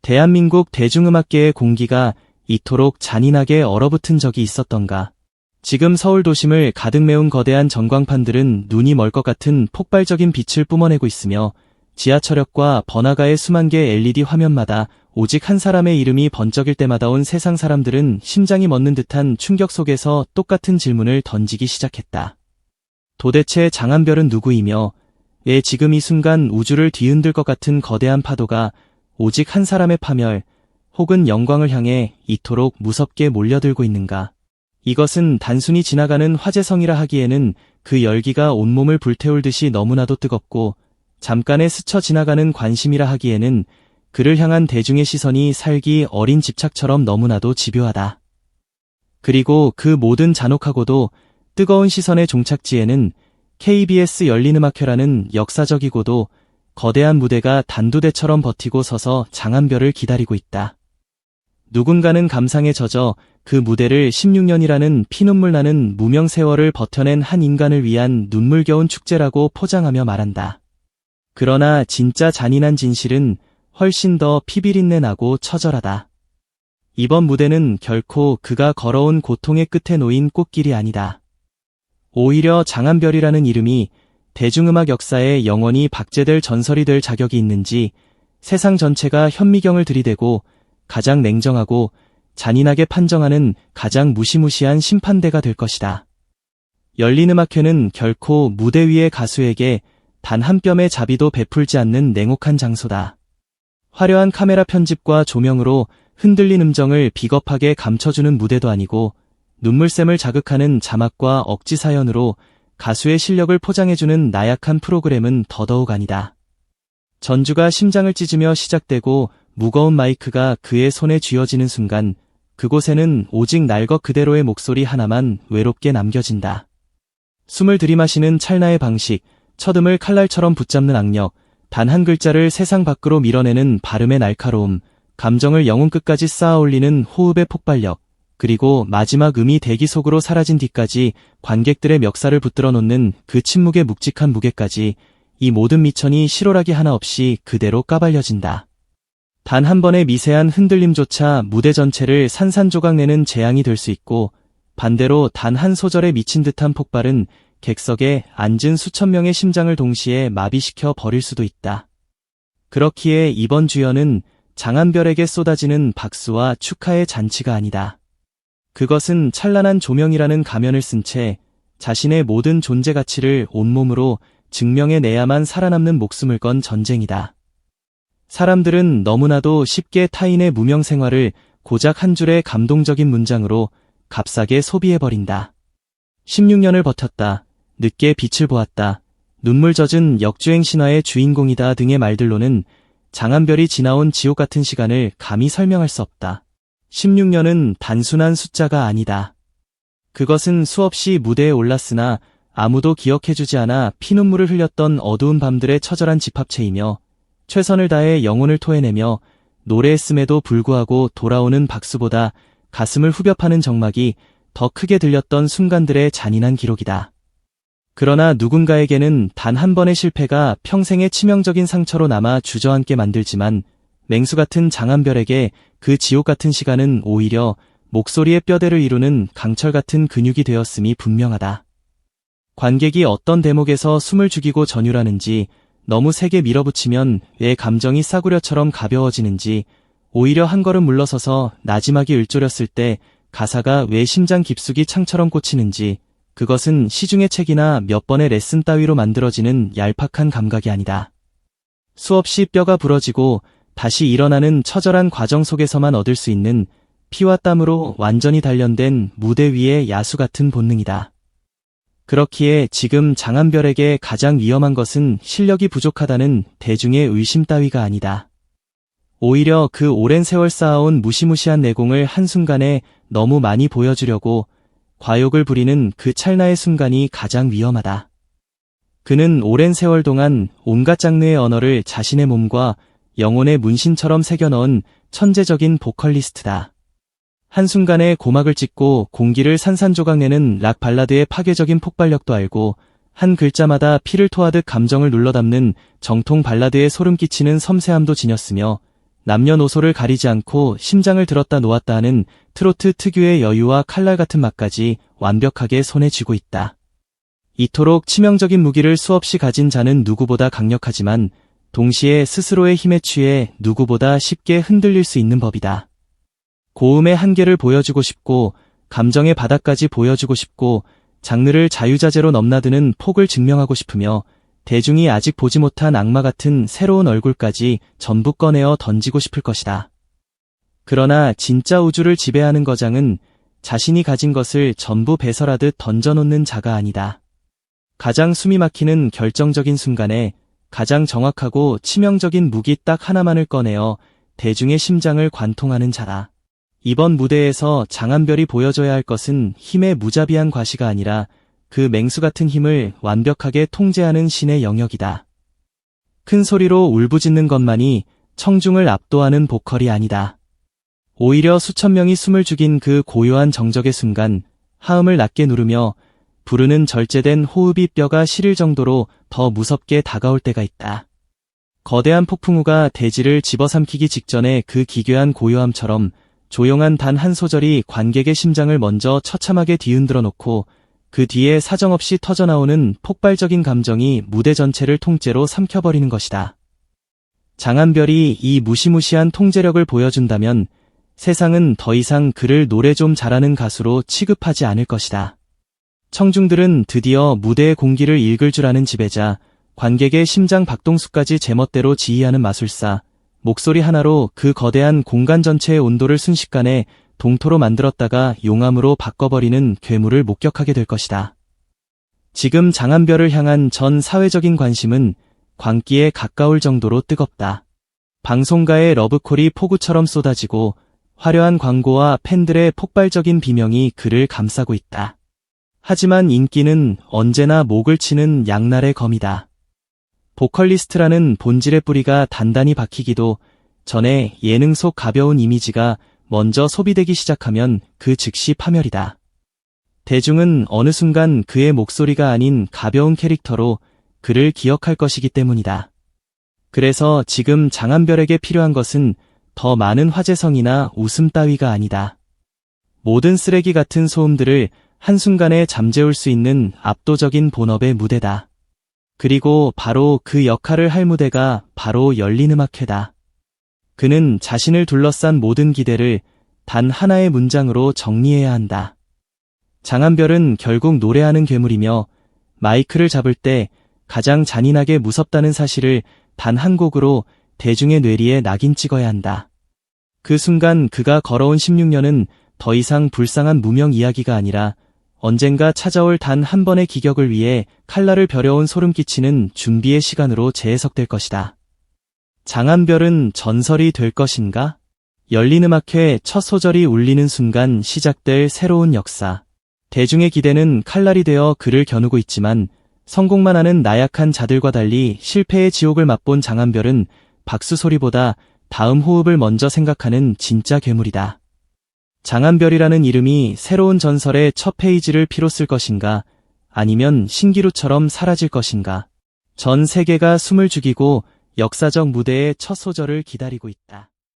대한민국 대중음악계의 공기가 이토록 잔인하게 얼어붙은 적이 있었던가. 지금 서울 도심을 가득 메운 거대한 전광판들은 눈이 멀 것 같은 폭발적인 빛을 뿜어내고 있으며 지하철역과 번화가의 수만 개의 LED 화면마다 오직 한 사람의 이름이 번쩍일 때마다 온 세상 사람들은 심장이 멎는 듯한 충격 속에서 똑같은 질문을 던지기 시작했다. 도대체 장한별은 누구이며 왜 지금 이 순간 우주를 뒤흔들 것 같은 거대한 파도가 오직 한 사람의 파멸 혹은 영광을 향해 이토록 무섭게 몰려들고 있는가? 이것은 단순히 지나가는 화재성이라 하기에는 그 열기가 온몸을 불태울 듯이 너무나도 뜨겁고 잠깐에 스쳐 지나가는 관심이라 하기에는 그를 향한 대중의 시선이 살기 어린 집착처럼 너무나도 집요하다. 그리고 그 모든 잔혹하고도 뜨거운 시선의 종착지에는 KBS 열린음악회라는 역사적이고도 거대한 무대가 단두대처럼 버티고 서서 장한별을 기다리고 있다. 누군가는 감상에 젖어 그 무대를 16년이라는 피눈물 나는 무명 세월을 버텨낸 한 인간을 위한 눈물겨운 축제라고 포장하며 말한다. 그러나 진짜 잔인한 진실은 훨씬 더 피비린내 나고 처절하다. 이번 무대는 결코 그가 걸어온 고통의 끝에 놓인 꽃길이 아니다. 오히려 장한별이라는 이름이 대중음악 역사에 영원히 박제될 전설이 될 자격이 있는지 세상 전체가 현미경을 들이대고 가장 냉정하고 잔인하게 판정하는 가장 무시무시한 심판대가 될 것이다. 열린음악회는 결코 무대 위의 가수에게 단 한 뼘의 자비도 베풀지 않는 냉혹한 장소다. 화려한 카메라 편집과 조명으로 흔들린 음정을 비겁하게 감춰주는 무대도 아니고 눈물샘을 자극하는 자막과 억지 사연으로 가수의 실력을 포장해주는 나약한 프로그램은 더더욱 아니다. 전주가 심장을 찢으며 시작되고 무거운 마이크가 그의 손에 쥐어지는 순간 그곳에는 오직 날 것 그대로의 목소리 하나만 외롭게 남겨진다. 숨을 들이마시는 찰나의 방식, 첫음을 칼날처럼 붙잡는 악력, 단 한 글자를 세상 밖으로 밀어내는 발음의 날카로움, 감정을 영혼 끝까지 쌓아 올리는 호흡의 폭발력, 그리고 마지막 음이 대기 속으로 사라진 뒤까지 관객들의 멱살을 붙들어 놓는 그 침묵의 묵직한 무게까지 이 모든 미천이 실오라기 하나 없이 그대로 까발려진다. 단 한 번의 미세한 흔들림조차 무대 전체를 산산조각내는 재앙이 될 수 있고 반대로 단 한 소절에 미친 듯한 폭발은 객석에 앉은 수천 명의 심장을 동시에 마비시켜 버릴 수도 있다. 그렇기에 이번 주연은 장한별에게 쏟아지는 박수와 축하의 잔치가 아니다. 그것은 찬란한 조명이라는 가면을 쓴 채 자신의 모든 존재 가치를 온몸으로 증명해내야만 살아남는 목숨을 건 전쟁이다. 사람들은 너무나도 쉽게 타인의 무명 생활을 고작 한 줄의 감동적인 문장으로 값싸게 소비해버린다. 16년을 버텼다. 늦게 빛을 보았다. 눈물 젖은 역주행 신화의 주인공이다 등의 말들로는 장한별이 지나온 지옥 같은 시간을 감히 설명할 수 없다. 16년은 단순한 숫자가 아니다. 그것은 수없이 무대에 올랐으나 아무도 기억해주지 않아 피눈물을 흘렸던 어두운 밤들의 처절한 집합체이며 최선을 다해 영혼을 토해내며 노래했음에도 불구하고 돌아오는 박수보다 가슴을 후벼 파는 정막이 더 크게 들렸던 순간들의 잔인한 기록이다. 그러나 누군가에게는 단 한 번의 실패가 평생의 치명적인 상처로 남아 주저앉게 만들지만 맹수 같은 장한별에게 그 지옥 같은 시간은 오히려 목소리의 뼈대를 이루는 강철 같은 근육이 되었음이 분명하다. 관객이 어떤 대목에서 숨을 죽이고 전율하는지, 너무 세게 밀어붙이면 왜 감정이 싸구려처럼 가벼워지는지, 오히려 한 걸음 물러서서 나지막이 을조렸을 때 가사가 왜 심장 깊숙이 창처럼 꽂히는지, 그것은 시중의 책이나 몇 번의 레슨 따위로 만들어지는 얄팍한 감각이 아니다. 수없이 뼈가 부러지고 다시 일어나는 처절한 과정 속에서만 얻을 수 있는 피와 땀으로 완전히 단련된 무대 위의 야수 같은 본능이다. 그렇기에 지금 장한별에게 가장 위험한 것은 실력이 부족하다는 대중의 의심 따위가 아니다. 오히려 그 오랜 세월 쌓아온 무시무시한 내공을 한순간에 너무 많이 보여주려고 과욕을 부리는 그 찰나의 순간이 가장 위험하다. 그는 오랜 세월 동안 온갖 장르의 언어를 자신의 몸과 영혼의 문신처럼 새겨넣은 천재적인 보컬리스트다. 한순간에 고막을 찢고 공기를 산산조각내는 락 발라드의 파괴적인 폭발력도 알고 한 글자마다 피를 토하듯 감정을 눌러담는 정통 발라드의 소름 끼치는 섬세함도 지녔으며 남녀노소를 가리지 않고 심장을 들었다 놓았다 하는 트로트 특유의 여유와 칼날 같은 맛까지 완벽하게 손에 쥐고 있다. 이토록 치명적인 무기를 수없이 가진 자는 누구보다 강력하지만 동시에 스스로의 힘에 취해 누구보다 쉽게 흔들릴 수 있는 법이다. 고음의 한계를 보여주고 싶고 감정의 바닥까지 보여주고 싶고 장르를 자유자재로 넘나드는 폭을 증명하고 싶으며 대중이 아직 보지 못한 악마 같은 새로운 얼굴까지 전부 꺼내어 던지고 싶을 것이다. 그러나 진짜 우주를 지배하는 거장은 자신이 가진 것을 전부 배설하듯 던져놓는 자가 아니다. 가장 숨이 막히는 결정적인 순간에 가장 정확하고 치명적인 무기 딱 하나만을 꺼내어 대중의 심장을 관통하는 자다. 이번 무대에서 장한별이 보여줘야 할 것은 힘의 무자비한 과시가 아니라 그 맹수 같은 힘을 완벽하게 통제하는 신의 영역이다. 큰 소리로 울부짖는 것만이 청중을 압도하는 보컬이 아니다. 오히려 수천 명이 숨을 죽인 그 고요한 정적의 순간 하음을 낮게 누르며 부르는 절제된 호흡이 뼈가 시릴 정도로 더 무섭게 다가올 때가 있다. 거대한 폭풍우가 대지를 집어삼키기 직전의 그 기괴한 고요함처럼 조용한 단 한 소절이 관객의 심장을 먼저 처참하게 뒤흔들어 놓고 그 뒤에 사정없이 터져나오는 폭발적인 감정이 무대 전체를 통째로 삼켜버리는 것이다. 장한별이 이 무시무시한 통제력을 보여준다면 세상은 더 이상 그를 노래 좀 잘하는 가수로 취급하지 않을 것이다. 청중들은 드디어 무대의 공기를 읽을 줄 아는 지배자, 관객의 심장 박동수까지 제멋대로 지휘하는 마술사, 목소리 하나로 그 거대한 공간 전체의 온도를 순식간에 동토로 만들었다가 용암으로 바꿔버리는 괴물을 목격하게 될 것이다. 지금 장한별을 향한 전 사회적인 관심은 광기에 가까울 정도로 뜨겁다. 방송가의 러브콜이 폭우처럼 쏟아지고 화려한 광고와 팬들의 폭발적인 비명이 그를 감싸고 있다. 하지만 인기는 언제나 목을 치는 양날의 검이다. 보컬리스트라는 본질의 뿌리가 단단히 박히기도 전에 예능 속 가벼운 이미지가 먼저 소비되기 시작하면 그 즉시 파멸이다. 대중은 어느 순간 그의 목소리가 아닌 가벼운 캐릭터로 그를 기억할 것이기 때문이다. 그래서 지금 장한별에게 필요한 것은 더 많은 화제성이나 웃음 따위가 아니다. 모든 쓰레기 같은 소음들을 한순간에 잠재울 수 있는 압도적인 본업의 무대다. 그리고 바로 그 역할을 할 무대가 바로 열린음악회다. 그는 자신을 둘러싼 모든 기대를 단 하나의 문장으로 정리해야 한다. 장한별은 결국 노래하는 괴물이며 마이크를 잡을 때 가장 잔인하게 무섭다는 사실을 단 한 곡으로 대중의 뇌리에 낙인 찍어야 한다. 그 순간 그가 걸어온 16년은 더 이상 불쌍한 무명 이야기가 아니라 언젠가 찾아올 단 한 번의 기격을 위해 칼날을 벼려온 소름 끼치는 준비의 시간으로 재해석될 것이다. 장한별은 전설이 될 것인가? 열린음악회 첫 소절이 울리는 순간 시작될 새로운 역사. 대중의 기대는 칼날이 되어 그를 겨누고 있지만 성공만 하는 나약한 자들과 달리 실패의 지옥을 맛본 장한별은 박수 소리보다 다음 호흡을 먼저 생각하는 진짜 괴물이다. 장한별이라는 이름이 새로운 전설의 첫 페이지를 피로 쓸 것인가? 아니면 신기루처럼 사라질 것인가? 전 세계가 숨을 죽이고 역사적 무대의 첫 소절을 기다리고 있다.